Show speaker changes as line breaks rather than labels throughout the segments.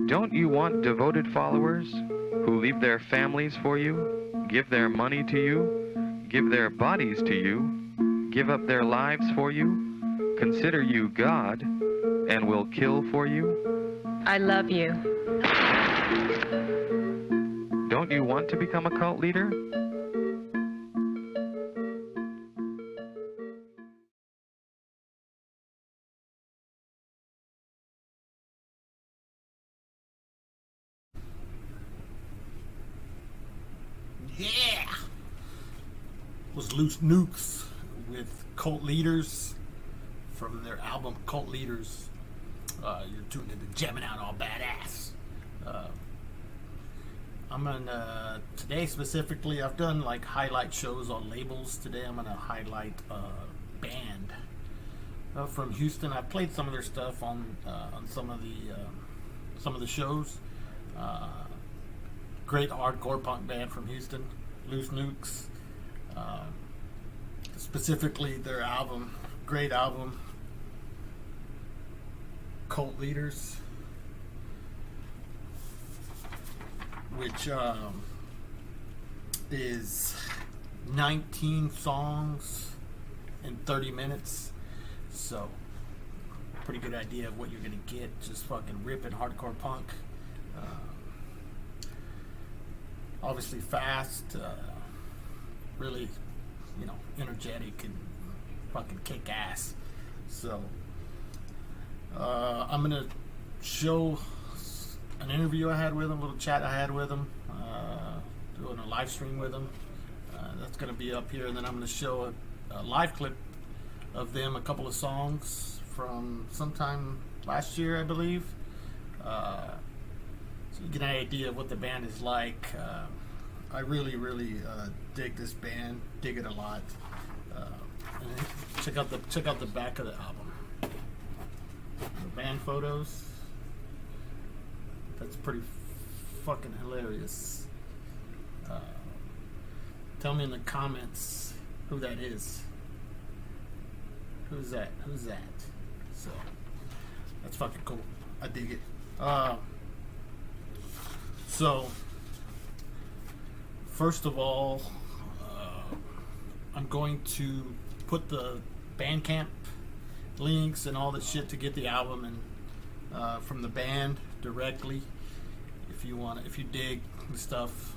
Don't you want devoted followers who leave their families for you, give their money to you, give their bodies to you, give up their lives for you, consider you God, and will kill for you?
I love you.
Don't you want to become a cult leader?
Yeah! Was Loose Nukes with Cult Leaders from their album Cult Leaders. You're tuned into Jamming Out All Badass. I'm on today specifically. I've done like highlight shows on labels. Today I'm gonna highlight a band from Houston. I played some of their stuff on some of the shows. Great hardcore punk band from Houston, Loose Nukes. Specifically their album, great album, Cult Leaders, which is 19 songs in 30 minutes. So, pretty good idea of what you're gonna get. Just fucking ripping hardcore punk. Obviously fast, really, energetic and fucking kick ass. So, I'm gonna show an interview I had with him, a little chat I had with him, doing a live stream with him. That's gonna be up here, and then I'm gonna show a live clip of them, a couple of songs from sometime last year, I believe. So you get an idea of what the band is like. I really dig this band, dig it a lot. And check out the back of the album. The band photos. That's pretty fucking hilarious. Tell me in the comments who that is. Who's that? So that's fucking cool. I dig it. So first of all, I'm going to put the Bandcamp links and all that shit to get the album and from the band directly. If you dig the stuff,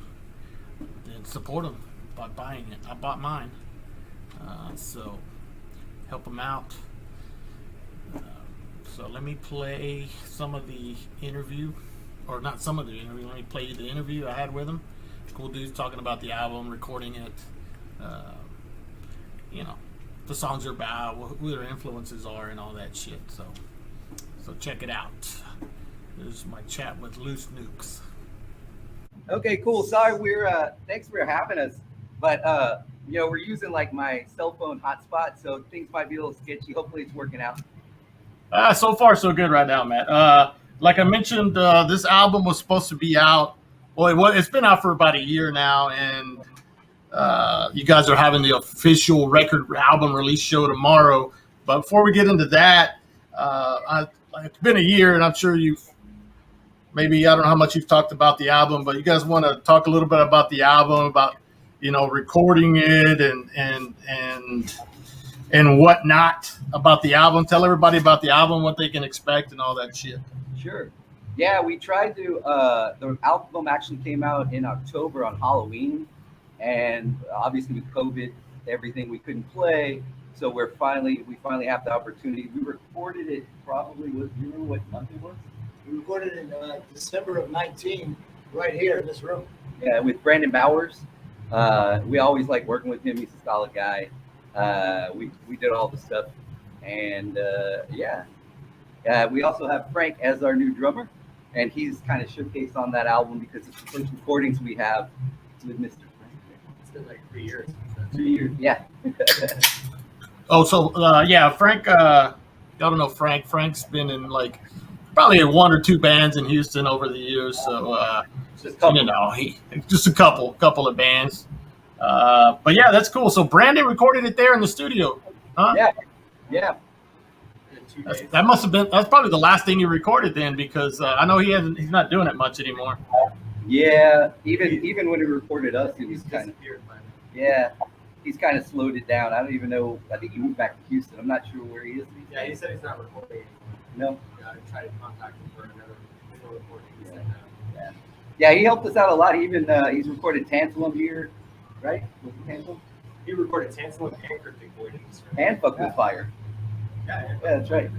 then support them by buying it. I bought mine, so help them out. So let me play some of the interview, or not some of the interview. Let me play you the interview I had with him. Cool dudes talking about the album, recording it. The songs are about, who their influences are, and all that shit. So check it out. This is my chat with Loose Nukes.
Okay, cool. Sorry, thanks for having us. But we're using like my cell phone hotspot, so things might be a little sketchy. Hopefully, it's working out.
So far, so good right now, Matt. Like I mentioned, this album was supposed to be out. Well, it's been out for about a year now, and you guys are having the official record album release show tomorrow. But before we get into that, it's been a year, and I'm sure I don't know how much you've talked about the album, but you guys want to talk a little bit about the album, about recording it and whatnot about the album. Tell everybody about the album, what they can expect, and all that shit.
Sure. Yeah, we tried to. The album actually came out in October on Halloween, and obviously with COVID, everything we couldn't play. So we finally have the opportunity. We recorded it probably. Do you remember what month it was?
We recorded in December of 19, right here in this room.
Yeah, with Brandon Bowers. We always like working with him. He's a solid guy. We did all the stuff, and we also have Frank as our new drummer. And he's kind of showcased on that album because it's the first recordings we have with Mr. Frank.
It's been like 3 years.
3 years, yeah.
Frank, I don't know Frank. Frank's been in like probably one or two bands in Houston over the years. So, just a couple of bands. But yeah, that's cool. So Brandon recorded it there in the studio, huh?
Yeah.
2 days.
That must have been. That's probably the last thing you recorded then, because I know he's not doing it much anymore.
Yeah, even when he recorded us, he was
He's
kind of
disappeared by now.
yeah. He's kind of slowed it down. I don't even know. I think he moved back to Houston. I'm not sure where he is.
Yeah, he said he's not recording
No.
anymore. Yeah, I tried to contact him for another recording. He said no.
Yeah, he helped us out a lot. He even he's recorded Tantalum here, right? Was it Tantalum?
He recorded Tantalum and Cryptic Void in this
And Fuck with Fire.
Yeah,
that's right.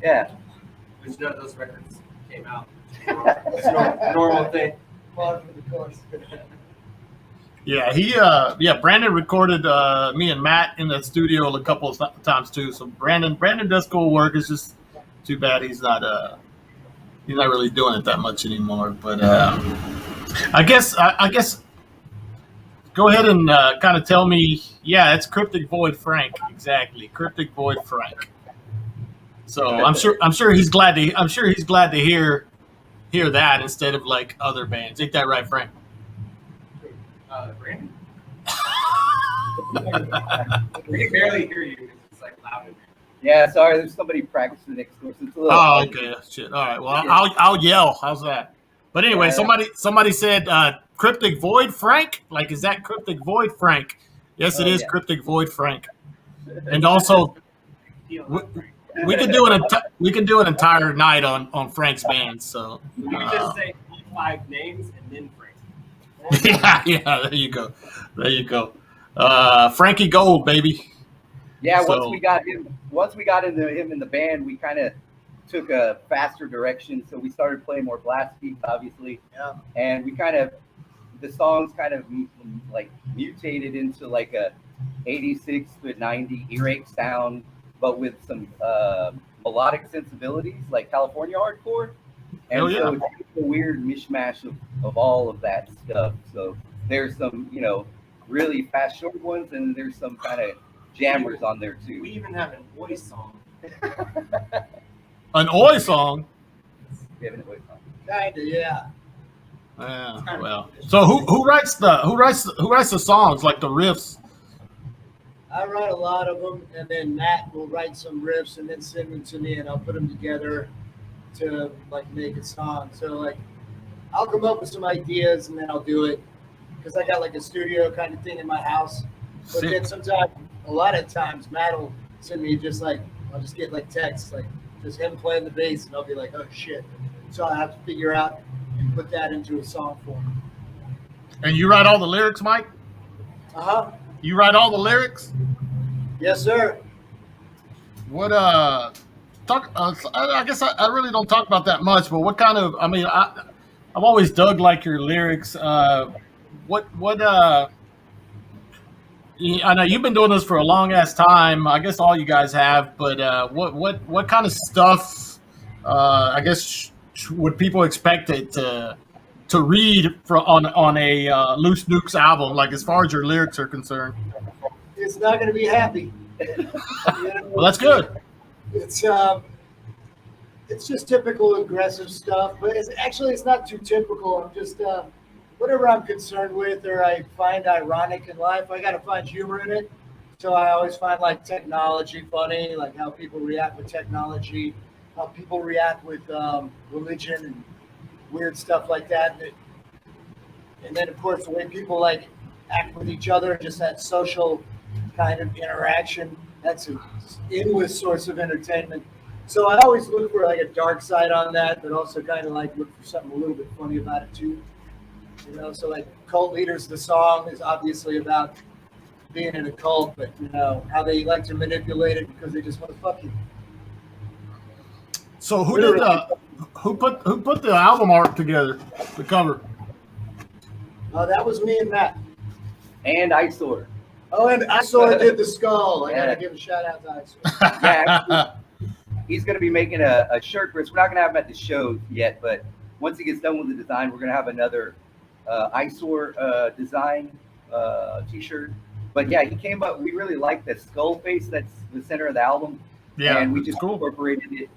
Yeah.
Which none of those records came out. It's a normal thing.
Par for the course.
Yeah, Brandon recorded me and Matt in the studio a couple of times too. So Brandon does cool work. It's just too bad he's not really doing it that much anymore. But I guess go ahead and kind of tell me. Yeah, it's Cryptic Void Frank, exactly. Cryptic Void Frank. So I'm sure he's glad to hear that instead of like other bands. Ain't that right, Frank?
Brandon? We can barely hear you because it's like loud in here.
Yeah, sorry, there's somebody practicing next door. So it's a little
Oh, okay. Shit. All right. Well, I'll yell. How's that? But anyway, somebody said Cryptic Void Frank. Like, is that Cryptic Void Frank? Yes, it is Cryptic Void Frank. And also, we can do an entire night on Frank's band. So
You can just say 5 names and then Frank.
yeah. There you go. Frankie Gold, baby.
Yeah,
So-
once we got into him in the band, we kind of took a faster direction. So we started playing more blast beats, obviously.
Yeah.
And we the songs kind of like mutated into like a 86 to 90 earache sound, but with some melodic sensibilities like California hardcore. And
Hell yeah.
so it's a weird mishmash of all of that stuff. So there's some, really fast short ones, and there's some kind of jammers on there too.
We even have an Oi song.
An Oi song.
We have an Oi song.
Kinda, yeah.
Yeah. Well. So who writes the songs, like the riffs?
I write a lot of them, and then Matt will write some riffs and then send them to me, and I'll put them together to like make a song. So like, I'll come up with some ideas and then I'll do it because I got like a studio kind of thing in my house. But
Sick.
then sometimes, a lot of times, Matt will send me just like, I'll just get like texts, like just him playing the bass, and I'll be like, oh shit. So I have to figure out and put that into a song form.
And you write all the lyrics, Mike? You write all the lyrics?
Yes, sir.
What talk? I guess I really don't talk about that much. But what kind of? I mean, I've always dug like your lyrics. What? I know you've been doing this for a long ass time. I guess all you guys have. But what kind of stuff? I guess would people expect it to read on a Loose Nukes album? Like as far as your lyrics are concerned.
It's not going to be happy.
Well, that's good.
It's just typical aggressive stuff, but it's not too typical. I'm just whatever I'm concerned with or I find ironic in life, I got to find humor in it. So I always find like technology funny, like how people react with technology, how people react with religion and weird stuff like that. And then of course the way people like act with each other, just that social kind of interaction. That's an endless source of entertainment. So I always look for like a dark side on that, but also kind of like look for something a little bit funny about it too. So like Cult Leaders, the song is obviously about being in a cult, but how they like to manipulate it because they just want to fuck you.
So who put the album art together, the cover?
That was me and Matt.
And Eyesore.
Oh, and Eyesore did the skull. I gotta
Yeah.
give a shout out to Eyesore.
Yeah, actually, he's going to be making a shirt for us. We're not going to have him at the show yet, but once he gets done with the design, we're going to have another Eyesore design t-shirt. But yeah, he came up. We really like the skull face that's the center of the album.
Yeah,
and we
it's
just
cool.
incorporated it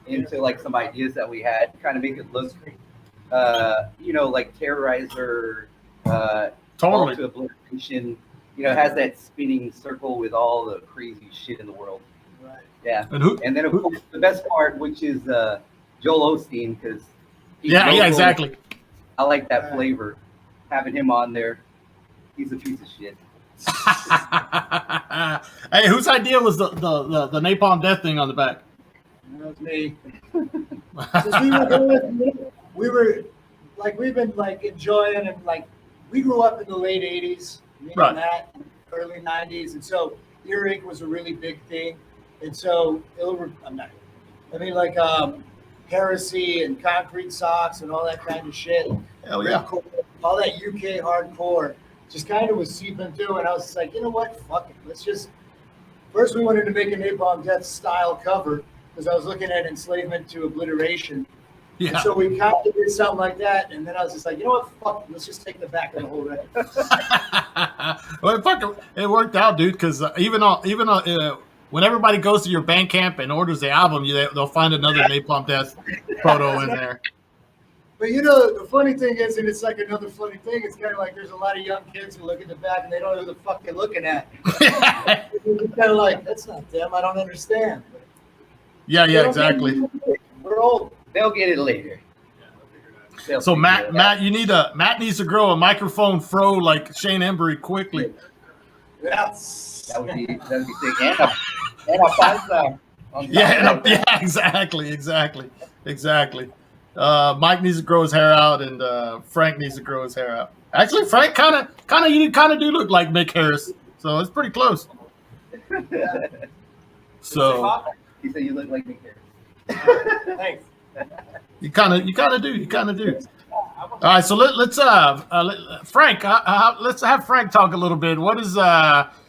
into like some ideas that we had, kind of make it look, like Terrorizer,
Totally.
to Obliteration. It has that spinning circle with all the crazy shit in the world.
Right.
Yeah.
And
And then of course the best part, which is Joel Osteen, because
yeah, exactly.
I like that flavor. Having him on there, he's a piece of shit.
Hey, whose idea was the Napalm Death thing on the back?
That was me. Since we were like, we've been like enjoying and like, we grew up in the late 80s, me
Right.
and Matt, early 90s. And so earache was a really big thing. And so, Heresy and Concrete Socks and all that kind of shit.
Hell yeah.
All that UK hardcore just kind of was seeping through. And I was just like, you know what? Fuck it. First we wanted to make a Napalm Death style cover because I was looking at Enslavement to Obliteration.
Yeah.
And so we kind of did something like that. And then I was just like, you know what? Fuck it. Let's just take the back of the whole record.
Well, it worked out, dude. Because even when everybody goes to your Bandcamp and orders the album, they'll find another Napalm Death photo in there.
But you know, the funny thing is, and it's like another funny thing, it's kind of like there's a lot of young kids who look at the back and they don't know who the fuck they're looking at. It's kind of like, that's not them. I don't understand.
Yeah, exactly.
We're old.
They'll get it later.
So Matt needs to grow a microphone fro like Shane Embury quickly.
Yes.
That'd be sick. And a five
Yeah, exactly. Mike needs to grow his hair out, and Frank needs to grow his hair out. Actually, Frank kind of do look like Mick Harris, so it's pretty close. So
he said you look like Nick Harris.
Thanks.
you kind of do. All right, so let's Frank. Let's have Frank talk a little bit. What is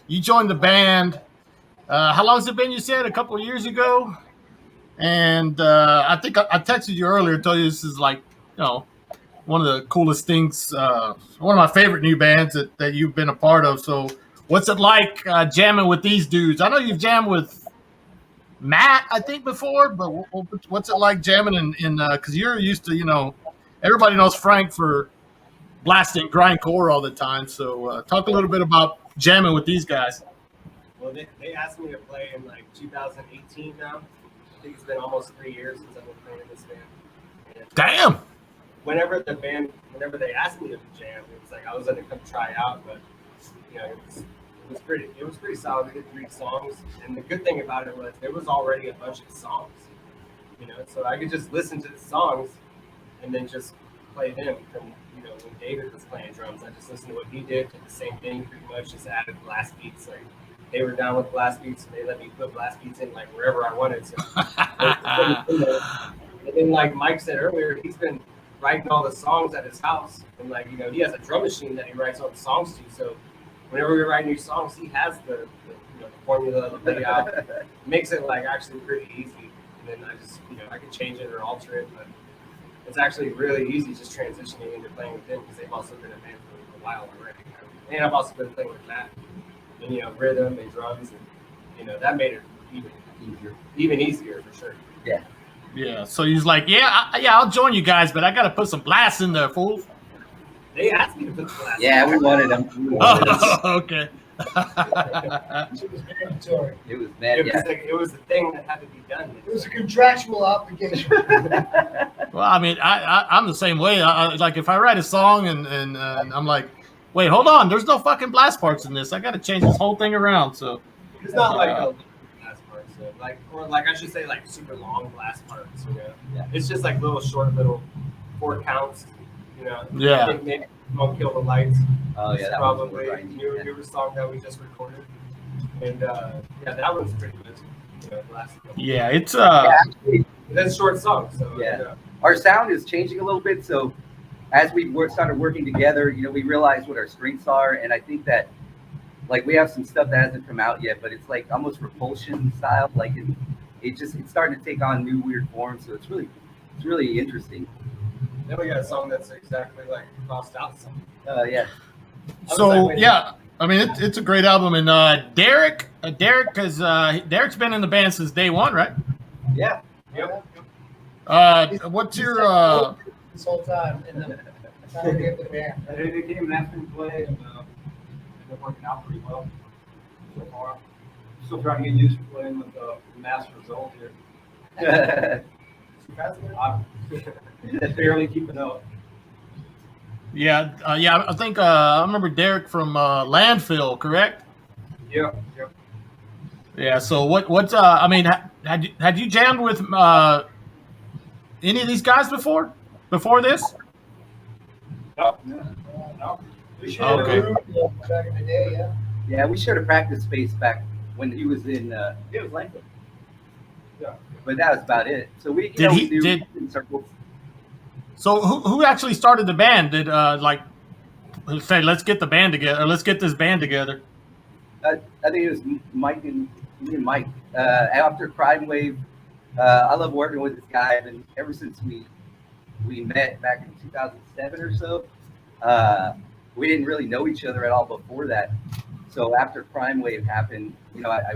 you joined the band? How long has it been? You said a couple of years ago. And I think I texted you earlier and told you this is like, one of the coolest things, one of my favorite new bands that you've been a part of. So what's it like jamming with these dudes? I know you've jammed with Matt, I think, before, but what's it like jamming in because you're used to, everybody knows Frank for blasting grindcore all the time. So talk a little bit about jamming with these guys.
Well, they asked me to play in like 2018 now. I think it's been almost 3 years since I've been playing in this band. And
Damn.
whenever they asked me to jam, it was like I was gonna come try out, but it was pretty solid. We did 3 songs, and the good thing about it was there was already a bunch of songs, so I could just listen to the songs and then just play them. From when David was playing drums, I just listened to what he did the same thing, pretty much just added blast beats. Like they were down with blast beats, and they let me put blast beats in like wherever I wanted to. And then, like Mike said earlier, he's been writing all the songs at his house, and he has a drum machine that he writes all the songs to. So whenever we write new songs, he has the formula, the layout, makes it like actually pretty easy. And then I just I can change it or alter it, but it's actually really easy just transitioning into playing with them because they've also been a band for a while already. And I've also been playing with Matt, and rhythm and drums, and that made it even easier for sure.
Yeah.
Yeah, so he's like, I'll join you guys, but I got to put some blasts in there, fool.
They asked me to put the blast.
Yeah, we wanted them.
Okay.
It was mandatory.
It was mad.
It was the thing that had to be done.
It was a contractual obligation.
Well, I mean, I'm the same way. Like if I write a song and I'm like, wait, hold on, there's no fucking blast parts in this. I got to change this whole thing around. So
it's not like a blast parts, or I should say like super long blast parts.
Yeah.
It's just like short 4 counts.
Yeah.
I think maybe Won't Kill the Lights.
Oh yeah, that
probably
was
newer song that we just recorded, and that one's pretty good.
yeah, it's
That's a short song, so
Yeah. Our sound is changing a little bit. So as we started working together, we realized what our strengths are, and I think that like we have some stuff that hasn't come out yet, but it's like almost Repulsion style. Like it's starting to take on new weird forms. So it's really interesting.
Then we got a song that's exactly like Crossed Out song.
Yeah.
so yeah. I mean, it's a great album, and Derek, because Derek's been in the band since day one, right?
Yeah.
Yep.
What's your
This whole time. And then time to get the band.
They came and asked me to play, and ended up working out pretty well so far.
Still trying to get used to playing with the master result here. I'm barely keeping up.
Yeah, I think I remember Derek from Landfill, correct?
Yeah.
Yeah. So what? I mean, had you jammed with any of these guys before this?
No.
We shared
Okay.
a room back in the day, yeah.
Yeah, we shared a practice space back when he was in. It was Langford.
Yeah.
But that was about it. So we,
Did
we
he-
knew
did-
in circles.
So who actually started the band? Did like say let's get the band together, or let's get this band together?
I think it was Mike and me and Mike. After Crime Wave, I love working with this guy, and ever since we met back in 2007 or so, we didn't really know each other at all before that. So after Crime Wave happened, I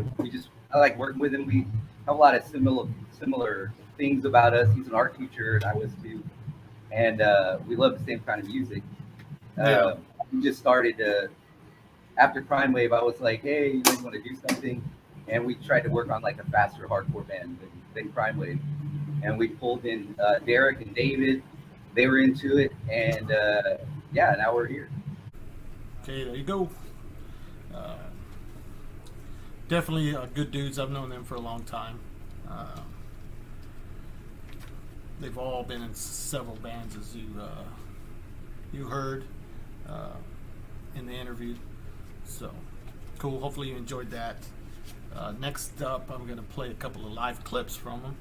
like working with him. We have a lot of similar things about us. He's an art teacher, and I was too, and we love the same kind of music.
Yeah.
We just started to. After Crime Wave, I was like, hey, you guys want to do something? And we tried to work on like a faster hardcore band than Crime Wave. And we pulled in Derek and David. They were into it. And now we're here.
Okay, there you go. Definitely good dudes. I've known them for a long time. They've all been in several bands, as you heard in the interview. So cool. Hopefully you enjoyed that. Next up, I'm going to play a couple of live clips from them.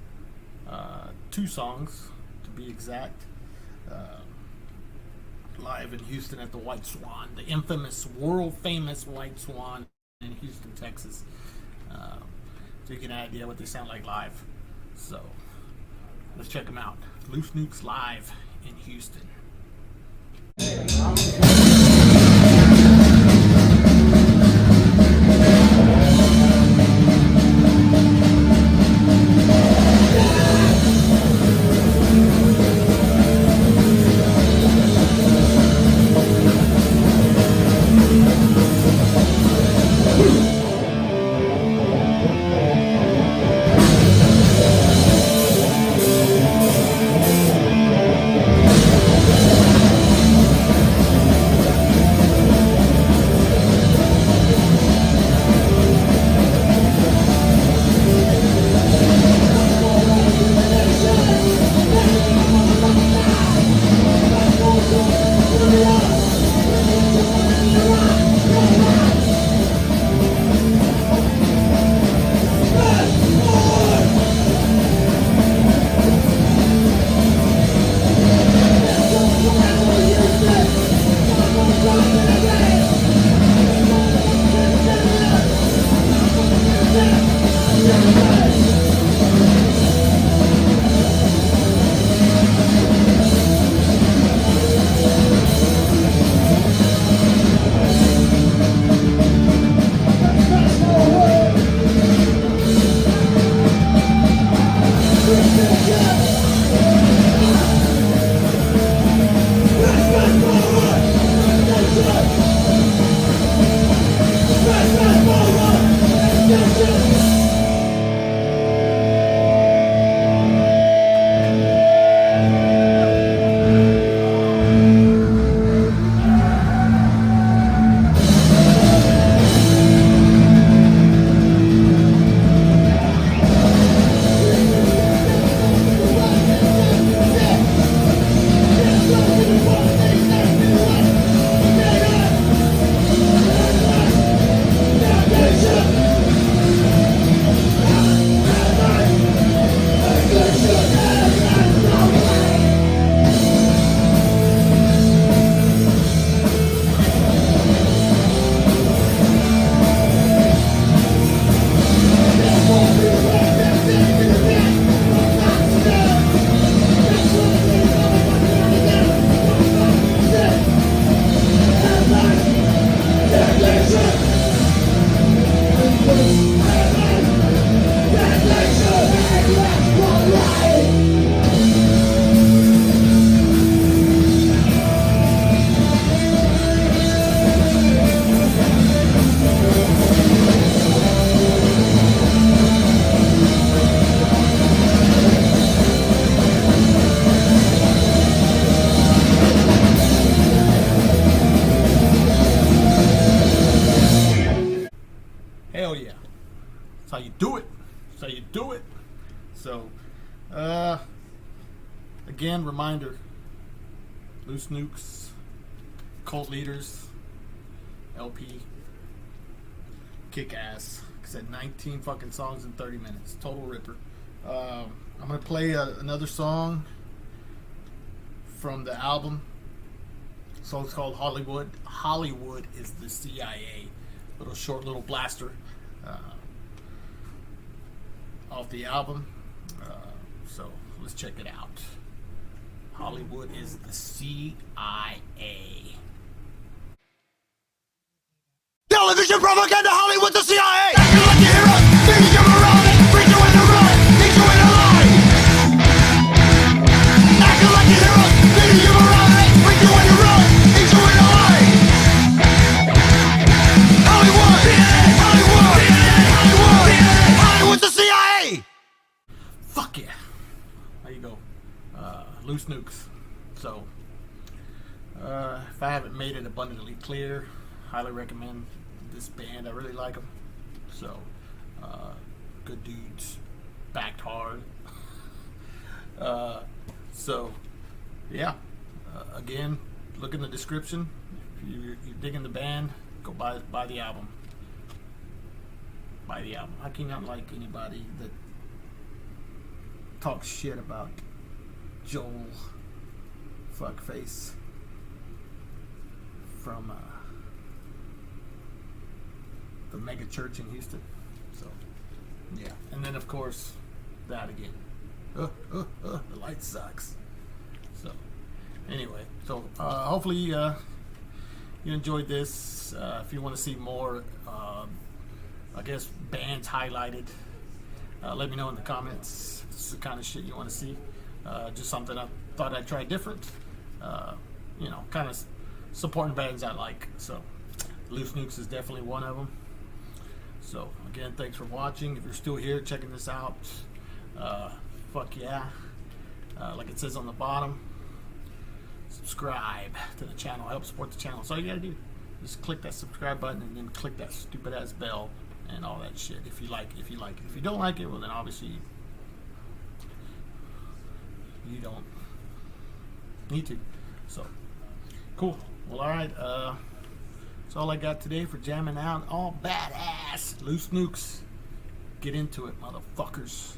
2 songs, to be exact. Live in Houston at the White Swan, the infamous, world-famous White Swan in Houston, Texas. So you get an idea what they sound like live. So let's check them out. Loose Nukes live in Houston. again, reminder, Loose Nukes, Cult Leaders, LP, kick ass. Like I said, 19 fucking songs in 30 minutes. Total ripper. I'm going to play another song from the album. The song's called Hollywood. Hollywood is the CIA. Little short, little blaster off the album. So let's check it out. Hollywood is the CIA.
Television propaganda, Hollywood, the CIA. Acting like you're heroes, thinking you're moronic, bring you in the run, think you in a lie. Acting like you're heroes, thinking you're moronic, bring you in the run, think you in a lie. Hollywood, Hollywood, Hollywood, Hollywood, the CIA.
Fuck yeah. There you go. Loose Nukes. So, if I haven't made it abundantly clear, highly recommend this band. I really like them. So, good dudes, backed hard. So, yeah. Again, look in the description. If you're digging the band, go buy the album. Buy the album. I cannot like anybody that talks shit about Joel Fuckface from the mega church in Houston. So, yeah. And then, of course, that again. The light sucks. So, anyway. So, hopefully you enjoyed this. If you want to see more, I guess, bands highlighted, let me know in the comments. This is the kind of shit you want to see. Just something I thought I'd try different. Kind of supporting bands I like. So, Loose Nukes is definitely one of them. So, again, thanks for watching. If you're still here checking this out, fuck yeah. Like it says on the bottom, subscribe to the channel. Help support the channel. That's all you gotta do. Just click that subscribe button and then click that stupid ass bell and all that shit if you like it. If you don't like it, well then obviously you don't need to. So, cool. Well, alright. That's all I got today for jamming out. All badass. Loose Nukes. Get into it, motherfuckers.